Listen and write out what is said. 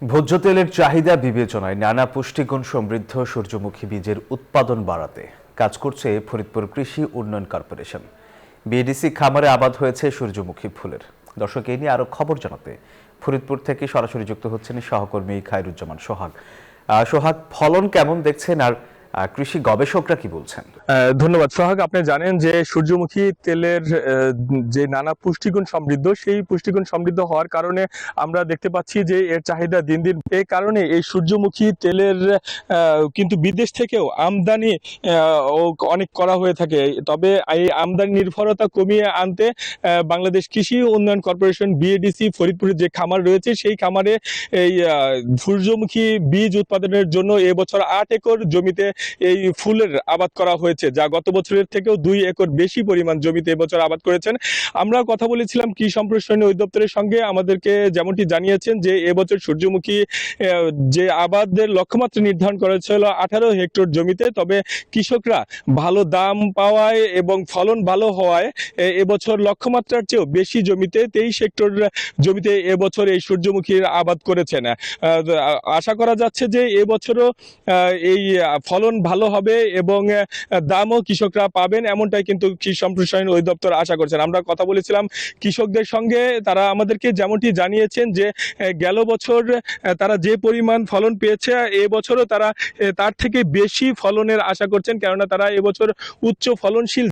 ভোজ্য তেলের চাহিদা বিবেচনায় নানা পুষ্টিগুণ সমৃদ্ধ সূর্যমুখী বীজের উৎপাদন বাড়াতে কাজ করছে ফরিদপুর কৃষি উন্নয়ন কর্পোরেশন। বিএডিসি খামারে আবাদ হয়েছে সূর্যমুখী ফুলের। দর্শক, এই নিয়ে আরো খবর জানাতে ফরিদপুর থেকে সরাসরি যুক্ত হচ্ছেন সহকর্মী খায়রুজ্জামান সোহাগ। সোহাগ, ফলন কেমন দেখছেন আর কৃষি গবেষকরা কি বলছেন? ধন্যবাদ সোহাগ। আপনি জানেন যে সূর্যমুখী তেলের যে নানা পুষ্টিগুণ সমৃদ্ধ, সেই পুষ্টিগুণ সমৃদ্ধ হওয়ার কারণে আমরা দেখতে পাচ্ছি যে এর চাহিদা দিন দিন। এই কারণে এই সূর্যমুখী তেলের কিন্তু বিদেশ থেকেও আমদানি অনেক করা হয়ে থাকে। তবে এই আমদানি নির্ভরতা কমিয়ে আনতে বাংলাদেশ কৃষি উন্নয়ন কর্পোরেশন বিএডিসি ফরিদপুরের যে খামার রয়েছে, সেই খামারে এই সূর্যমুখী বীজ উৎপাদনের জন্য এবছর 8 একর জমিতে এই ফুলের আবাদ করা হয়েছে, যা গত বছরের থেকেও 2 একর বেশি পরিমাণ জমিতে এবছর আবাদ করেছেন। আমরা কথা বলেছিলাম কৃষি সম্প্রসারণ অধিদপ্তরের সঙ্গে, আমাদেরকে যেমনটি জানিয়েছেন যে এবছর সূর্যমুখী যে আবাদের লক্ষ্যমাত্রা নির্ধারণ করা হয়েছিল 18 হেক্টর জমিতে। তবে কৃষকরা ভালো দাম পাওয়ায় এবং ফলন ভালো হওয়ায় এবছর লক্ষ্যমাত্রার চেয়েও বেশি জমিতে 23 হেক্টর জমিতে এবছর এই সূর্যমুখীর আবাদ করেছেন। আশা করা যাচ্ছে যে এবছরও এই ফলন ভালো হবে এবং দামও কৃষকরা পাবেন, এমনটাই কিন্তু কৃষি সম্প্রসারণ অধিদপ্তর আশা করছেন। আমরা কথা বলেছিলাম কৃষকদের সঙ্গে, তারা আমাদেরকে যেমনটি জানিয়েছেন যে গেল বছর তারা যে পরিমাণ ফলন পেয়েছে, এবছরও তারা তার থেকে বেশি ফলনের আশা করছেন, কেননা তারা এবছর উচ্চ ফলনশীল